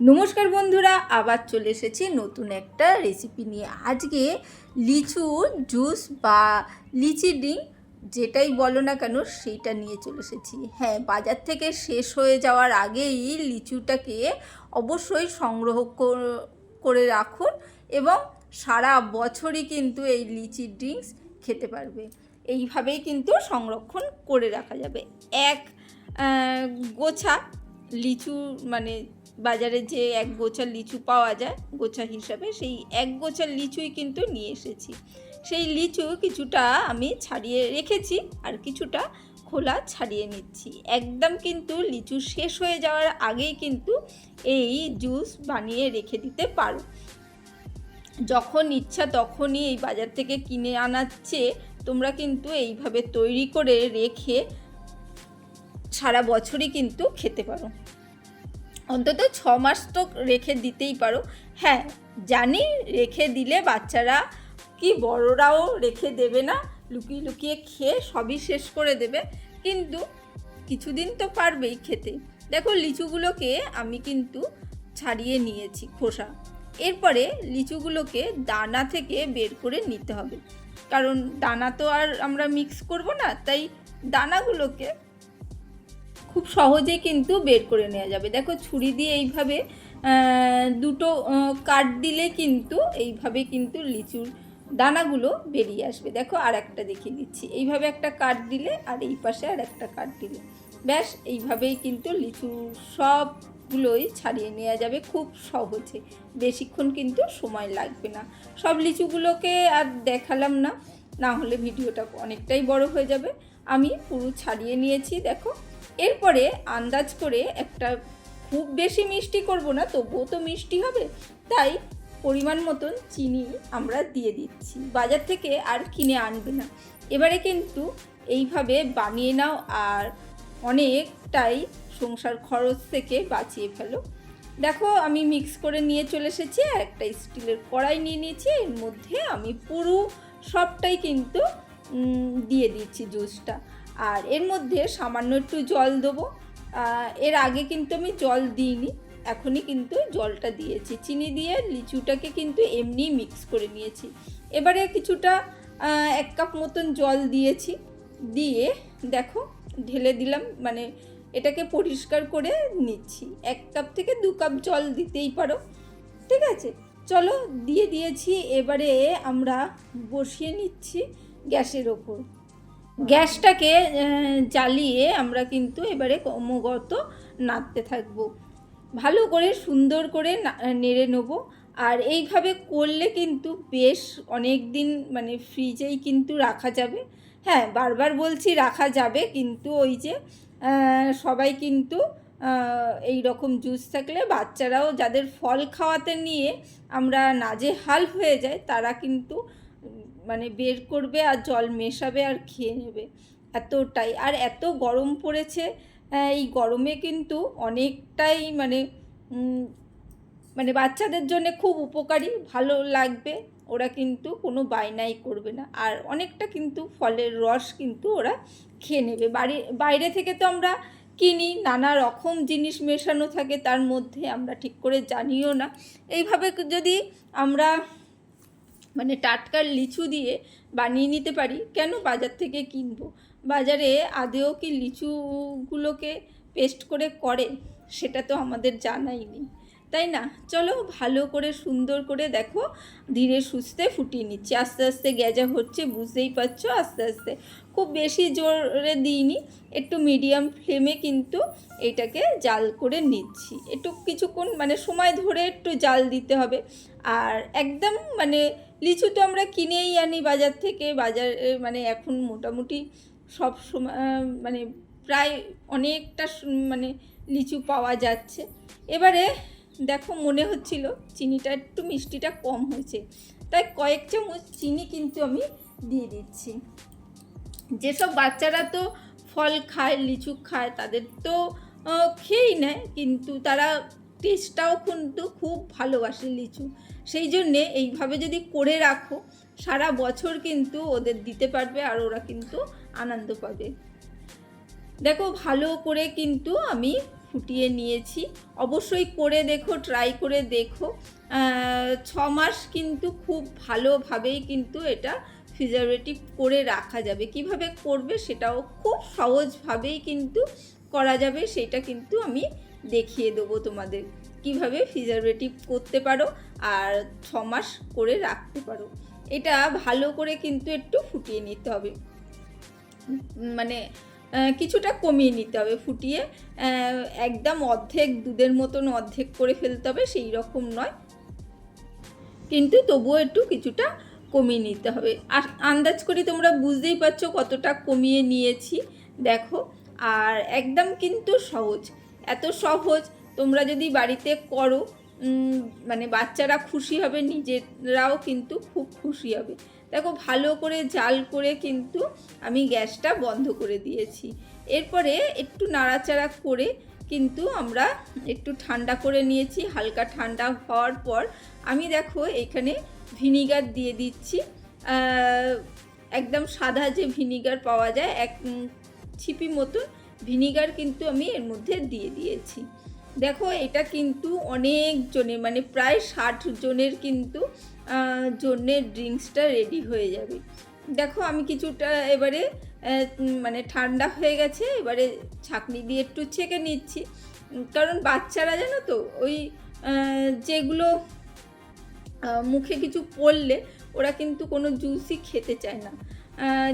নমস্কার বন্ধুরা, আবার চলে এসেছি নতুন একটা রেসিপি নিয়ে। আজকে লিচুর জুস বা লিচি ড্রিঙ্ক যেটাই বলো না কেন সেইটা নিয়ে চলে এসেছি। হ্যাঁ, বাজার থেকে শেষ হয়ে যাওয়ার আগেই লিচুটাকে অবশ্যই সংগ্রহ করে রাখুন এবং সারা বছরই কিন্তু এই লিচি ড্রিঙ্কস খেতে পারবে। এইভাবেই কিন্তু সংরক্ষণ করে রাখা যাবে। এক গোছা লিচু মানে বাজারে যে এক গোছা লিচু পাওয়া যায় গোছা হিসাবে, সেই এক গোছা লিচুই কিন্তু নিয়ে এসেছি। সেই লিচু কিছুটা আমি ছাড়িয়ে রেখেছি আর কিছুটা খোলা ছাড়িয়ে নিচ্ছি। একদম কিন্তু লিচু শেষ হয়ে যাওয়ার আগেই কিন্তু এই জুস বানিয়ে রেখে দিতে পারো। যখন ইচ্ছা তখনই এই বাজার থেকে কিনে আনাচ্ছে তোমরা কিন্তু এইভাবে তৈরি করে রেখে সারা বছরই কিন্তু খেতে পারো। অন্তত 6 মাস তো রেখে দিতেই পারো। হ্যাঁ, জানি রেখে দিলে বাচ্চারা কি বড়রাও রেখে দেবে না, লুকিয়ে লুকিয়ে খেয়ে সবই শেষ করে দেবে, কিন্তু কিছুদিন তো পারবেই খেতে। দেখো, লিচুগুলোকে আমি কিন্তু ছাড়িয়ে নিয়েছি খোসা। এরপরে লিচুগুলোকে দানা থেকে বের করে নিতে হবে, কারণ দানা তো আর আমরা মিক্স করব না, তাই দানাগুলোকে খুব সহজেই কিন্তু বের করে নেওয়া যাবে। দেখো, ছুরি দিয়ে এইভাবে দুটো কাট দিলে কিন্তু এইভাবে কিন্তু লিচুর দানাগুলো বেরিয়ে আসবে। দেখো, আর একটা দেখিয়ে দিচ্ছি। এইভাবে একটা কাট দিলে আর এই পাশে আর একটা কাট দিলে ব্যাস এইভাবেই কিন্তু লিচু সবগুলোই ছাড়িয়ে নেওয়া যাবে খুব সহজে। বেশিক্ষণ কিন্তু সময় লাগবে না। সব লিচুগুলোকে আর দেখালাম না, না হলে ভিডিওটা অনেকটাই বড় হয়ে যাবে। আমি পুরো ছাড়িয়ে নিয়েছি। দেখো, এরপরে আন্দাজ করে একটা, খুব বেশি মিষ্টি করব না, তবুও তো মিষ্টি হবে, তাই পরিমাণ মতন চিনি আমরা দিয়ে দিচ্ছি। বাজার থেকে আর কিনে আনবে না। এবারে কিন্তু এইভাবে বানিয়ে নাও আর অনেকটাই সংসার খরচ থেকে বাঁচিয়ে ফেলো। দেখো, আমি মিক্স করে নিয়ে চলে এসেছি। আর একটা স্টিলের কড়াই নিয়ে নিয়েছি, এর মধ্যে আমি পুরো সবটাই কিন্তু দিয়ে দিচ্ছি জুসটা। আর এর মধ্যে সামান্য একটু জল দেবো। এর আগে কিন্তু আমি জল দিইনি, এখনই কিন্তু জলটা দিয়েছি। চিনি দিয়ে লিচুটাকে কিন্তু এমনি মিক্স করে নিয়েছি। এবারে কিছুটা 1 কাপ মতন জল দিয়েছি, দিয়ে দেখো ঢেলে দিলাম, মানে এটাকে পরিষ্কার করে নিচ্ছি। 1 কাপ থেকে 2 কাপ জল দিতেই পারো, ঠিক আছে। চলো, দিয়ে দিয়েছি। এবারে আমরা বসিয়ে নিচ্ছি গ্যাসের ওপর। গ্যাসটাকে জ্বালিয়ে আমরা কিন্তু এবারে ক্রমাগত নাড়তে থাকবো, ভালো করে সুন্দর করে নেড়ে নেবো। আর এইভাবে করলে কিন্তু বেশ অনেক দিন মানে ফ্রিজেই কিন্তু রাখা যাবে। হ্যাঁ, বারবার বলছি রাখা যাবে, কিন্তু ওই যে সবাই কিন্তু এই রকম জুস থাকলে বাচ্চারাও, যাদের ফল খাওয়াতে নিয়ে আমরা নাজেহাল হয়ে যাই, তারা কিন্তু মানে বের করবে আর জল মেশাবে আর খেয়ে নেবে। এতটাই, আর এত গরম পড়েছে, এই গরমে কিন্তু অনেকটাই মানে মানে বাচ্চাদের জন্য খুব উপকারী, ভালো লাগবে। ওরা কিন্তু কোনো বায়নাই করবে না, আর অনেকটা কিন্তু ফলের রস কিন্তু ওরা খেয়ে নেবে। বাইরে থেকে তো আমরা কিনি, নানা রকম জিনিস মেশানো থাকে তার মধ্যে, আমরা ঠিক করে জানিও না। এইভাবে যদি আমরা মানে টাটকা লিচু দিয়ে বানিয়ে নিতে পারি, কেন বাজার থেকে কিনবো? বাজারে আদেও কি লিচুগুলোকে পেস্ট করে সেটা তো আমাদের জানাই নেই, তাই না? চলো, ভালো করে সুন্দর করে দেখো ধীরে সুস্থে ফুটিয়ে নিচ্ছি। আস্তে আস্তে গ্যাজা হচ্ছে, বুঝতেই পারছো। আস্তে আস্তে, খুব বেশি জোরে দিইনি, একটু মিডিয়াম ফ্লেমে কিন্তু এটাকে জাল করে নিচ্ছি। একটু কিছুক্ষণ মানে সময় ধরে একটু জাল দিতে হবে। আর একদম মানে লিচু তো আমরা কিনেই আনি বাজার থেকে। বাজারে মানে এখন মোটামুটি সব সময় মানে প্রায় অনেকটা মানে লিচু পাওয়া যাচ্ছে। এবারে দেখো, মনে হচ্ছিল চিনিটা একটু মিষ্টিটা কম হয়েছে, তাই কয়েক চামচ চিনি কিন্তু আমি দিয়ে দিচ্ছি। যেসব বাচ্চারা তো ফল খায়, লিচু খায়, তাদের তো খেয়েই নেয়, কিন্তু তারা টেস্টটাও কিন্তু খুব ভালোবাসে লিচু। সেই জন্যে এইভাবে যদি করে রাখো, সারা বছর কিন্তু ওদের দিতে পারবে আর ওরা কিন্তু আনন্দ পাবে। দেখো, ভালো করে কিন্তু আমি ফুটিয়ে নিয়েছি। অবশ্যই করে দেখো, ট্রাই করে দেখো। 6 মাস কিন্তু খুব ভালোভাবেই কিন্তু এটা প্রিজারভেটিভ করে রাখা যাবে। কিভাবে করবে সেটাও খুব সহজভাবেই কিন্তু করা যাবে, সেটা কিন্তু আমি দেখিয়ে দেবো তোমাদের কিভাবে প্রিজারভেটিভ করতে পারো আর 6 মাস করে রাখতে পারো। এটা ভালো করে কিন্তু একটু ফুটিয়ে নিতে হবে, মানে কিছুটা কমিয়ে নিতে হবে ফুটিয়ে, একদম অর্ধেক দুধের মতন অর্ধেক করে ফেলতে হবে সেই রকম নয়, কিন্তু তবুও একটু কিছুটা কমিয়ে নিতে হবে। আর আন্দাজ করি তোমরা বুঝতেই পারছো কতটা কমিয়ে নিয়েছি দেখো। আর একদম কিন্তু সহজ, এত সহজ তোমরা যদি বাড়িতে করো মানে বাচ্চারা খুশি হবে, নিজেরাও কিন্তু খুব খুশি হবে। দেখো ভালো করে জাল করে কিন্তু আমি গ্যাসটা বন্ধ করে দিয়েছি। এরপরে একটু নাড়াচাড়া করে কিন্তু আমরা একটু ঠান্ডা করে নিয়েছি। হালকা ঠান্ডা হওয়ার পর আমি দেখো এখানে ভিনিগার দিয়ে দিচ্ছি, একদম সাদা যে ভিনিগার পাওয়া যায়, এক ছিপি মতন ভিনিগার কিন্তু আমি এর মধ্যে দিয়ে দিয়েছি। দেখো এটা কিন্তু অনেক জনের, মানে প্রায় 60 জনের কিন্তু জন্যের ড্রিঙ্কসটা রেডি হয়ে যাবে। দেখো আমি কিছুটা এবারে মানে ঠান্ডা হয়ে গেছে, এবারে ছাঁকনি দিয়ে একটু ছেঁকে নিচ্ছি, কারণ বাচ্চারা জানো তো ওই যেগুলো মুখে কিছু পড়লে ওরা কিন্তু কোনো জুসই খেতে চায় না।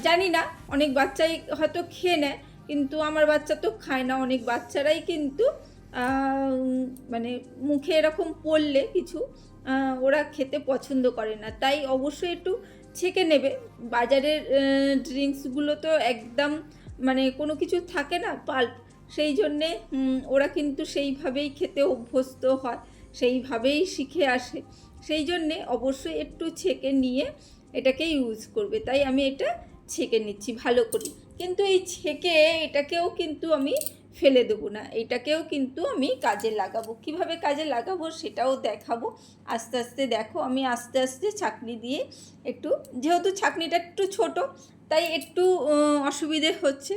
জানি না, অনেক বাচ্চাই হয়তো খেয়ে নেয়, কিন্তু আমার বাচ্চা তো খায় না। অনেক বাচ্চারাই কিন্তু মানে মুখে এরকম পড়লে কিছু ওরা খেতে পছন্দ করে না, তাই অবশ্যই একটু ছেঁকে নেবে। বাজারের ড্রিঙ্কসগুলো তো একদম মানে কোনো কিছু থাকে না, পাল্প, সেই জন্যে ওরা কিন্তু সেইভাবেই খেতে অভ্যস্ত হয়, সেইভাবেই শিখে আসে, সেই জন্যে অবশ্যই একটু ছেঁকে নিয়ে এটাকে ইউজ করবে। তাই আমি এটা ছেঁকে নিচ্ছি ভালো করে, কিন্তু এই ছেঁকে এটাকেও কিন্তু আমি ফেলে দেবো না, এটাকেও কিন্তু আমি কাজে লাগাবো। কিভাবে কাজে লাগাবো সেটাও দেখাবো আস্তে আস্তে। দেখো আমি আস্তে আস্তে ছাঁকনি দিয়ে একটু, যেহেতু ছাঁকনিটা একটু ছোট তাই একটু অসুবিধে হচ্ছে,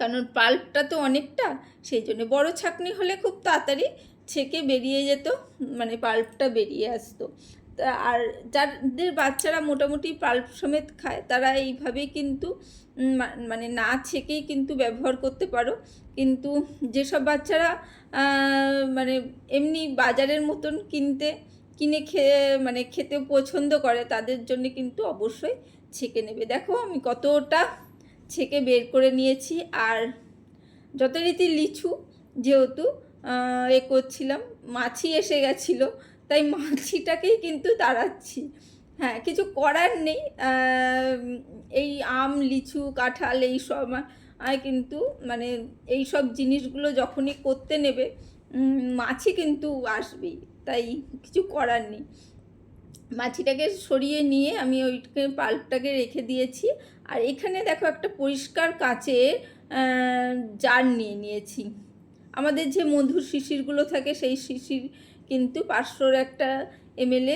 কারণ পাল্পটা তো অনেকটা, সেই জন্য বড় ছাঁকনি হলে খুব তাড়াতাড়ি ছেঁকে বেরিয়ে যেত, মানে পাল্পটা বেরিয়ে আসতো। তা আর যাদের বাচ্চারা মোটামুটি পাল্প সমেত খায় তারা এইভাবেই কিন্তু মানে না ছেঁকেই কিন্তু ব্যবহার করতে পারো। কিন্তু যেসব বাচ্চারা মানে এমনি বাজারের মতন কিনে মানে খেতে পছন্দ করে, তাদের জন্য কিন্তু অবশ্যই ছেঁকে নেবে। দেখো আমি কতটা ছেঁকে বের করে নিয়েছি। আর যথারীতি লিচু যেহেতু করছিলাম, মাছি এসে গেছিলো, তাই মাছিটাকেই কিন্তু তাড়াচ্ছি। হ্যাঁ, কিছু করার নেই, এই আম, লিচু, কাঁঠাল এই সব কিন্তু মানে এই সব জিনিসগুলো যখনই করতে নেবে মাছি কিন্তু আসবেই, তাই কিছু করার নেই। মাছিটাকে সরিয়ে নিয়ে আমি ওইটাকে পাল্পটাকে রেখে দিয়েছি। আর এখানে দেখো একটা পরিষ্কার কাচের জার নিয়ে নিয়েছি। আমাদের যে মধুর শিশিরগুলো থাকে সেই শিশির কিন্তু 500 একটা ml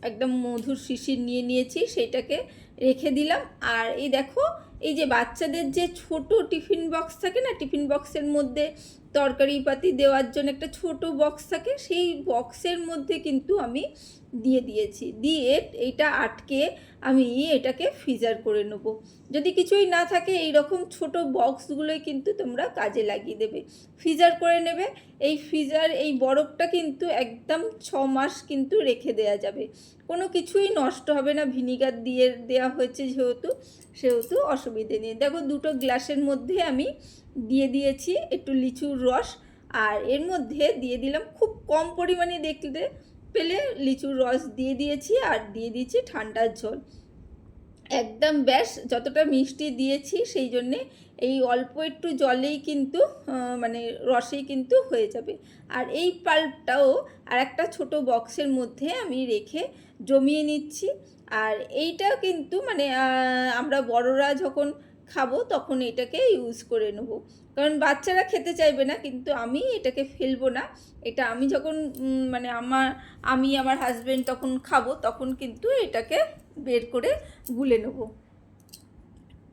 একদম মধুর শিশির নিয়ে নিয়েছি, সেইটাকে রেখে দিলাম। আর এই দেখো এই যে বাচ্চাদের যে ছোট টিফিন বক্স থাকে না, টিফিন বক্সের মধ্যে তরকারি পাতি দেওয়ার জন্য একটা ছোট বক্স থাকে, সেই বক্সের মধ্যে কিন্তু আমি দিয়ে দিয়েছি। দিয়ে এইটা আটকে আমি এটাকে ফ্রিজার করে নেবো। যদি কিছুই না থাকে এই রকম ছোট বক্সগুলোই কিন্তু তোমরা কাজে লাগিয়ে দেবে, ফ্রিজার করে নেবে। এই ফ্রিজার এই বরফটা কিন্তু একদম 6 মাস কিন্তু রেখে দেওয়া যাবে, কোনো কিছুই নষ্ট হবে না। ভিনিগার দিয়ে দেওয়া হয়েছে সেহেতু অসুবিধে নেই। দেখো দুটো গ্লাসের মধ্যে আমি দিয়ে দিয়েছি একটু লিচুর রস, আর এর মধ্যে দিয়ে দিলাম খুব কম পরিমাণে দেখতে পেলে লিচুর রস দিয়ে দিয়েছি, আর দিয়ে দিয়েছি ঠান্ডার জল। একদম ব্যাস যতটা মিষ্টি দিয়েছি সেই জন্যে এই অল্প একটু জলেই কিন্তু মানে রসেই কিন্তু হয়ে যাবে। আর এই পাল্পটাও আর একটা ছোটো বক্সের মধ্যে আমি রেখে জমিয়ে নিচ্ছি। আর এইটা কিন্তু মানে আমরা বড়রা যখন খাবো তখন এটাকে ইউজ করে নেব, কারণ বাচ্চারা খেতে চাইবে না, কিন্তু আমি এটাকে ফেলবো না। এটা আমি যখন মানে আমি আমার হাজব্যান্ড তখন খাবো, তখন কিন্তু এটাকে বের করে গুলে নেব।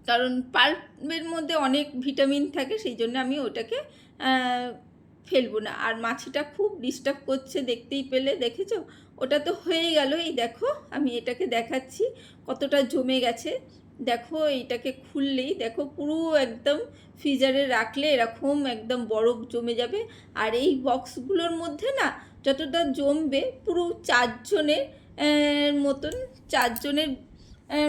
কারণ পাল্পের মধ্যে অনেক ভিটামিন থাকে, সেই জন্য আমি ওটাকে ফেলবো না। আর মাছিটা খুব ডিস্টার্ব করছে, দেখতেই পেলে, দেখেছো? ওটা তো হয়ে গেল। এই দেখো, আমি এটাকে দেখাচ্ছি কতটা জমে গেছে। দেখো, এইটাকে খুললেই দেখো পুরো একদম ফ্রিজারে রাখলে এরকম একদম বরফ জমে যাবে। আর এই বক্সগুলোর মধ্যে না যতটা জমবে পুরো চারজনের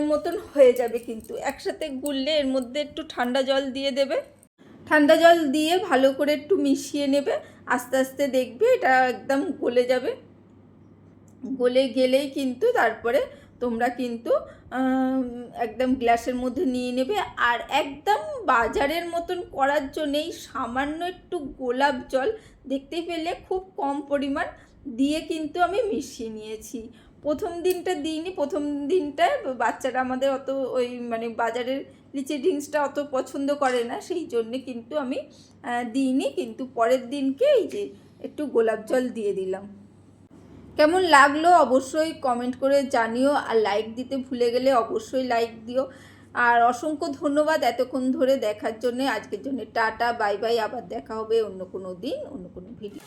মতন হয়ে যাবে। কিন্তু একসাথে গুললে এর মধ্যে একটু ঠান্ডা জল দিয়ে দেবে, ঠান্ডা জল দিয়ে ভালো করে একটু মিশিয়ে নেবে। আস্তে আস্তে দেখবে এটা একদম গলে যাবে। গলে গেলেই কিন্তু তারপরে তোমরা কিন্তু একদম গ্লাসের মধ্যে নিয়ে নেবে। আর একদম বাজারের মতন করার জন্যেই সামান্য একটু গোলাপ জল, দেখতেই পেলে খুব কম পরিমাণ দিয়ে কিন্তু আমি মিশিয়ে নিয়েছি। প্রথম দিনটা দিইনি, প্রথম দিনটায় বাচ্চারা আমাদের অত ওই মানে বাজারের লিচি ড্রিঙ্কসটা অত পছন্দ করে না, সেই জন্যে কিন্তু আমি দিইনি। কিন্তু পরের দিনকে এই যে একটু গোলাপ জল দিয়ে দিলাম। কেমন লাগলো অবশ্যই কমেন্ট করে জানিও। আর লাইক দিতে ভুলে গেলে অবশ্যই লাইক দিও। আর অসংখ্য ধন্যবাদ এতক্ষণ ধরে দেখার জন্যে। আজকের জন্য টাটা, বাই বাই। আবার দেখা হবে অন্য কোনো দিন, অন্য কোনো ভিডিও।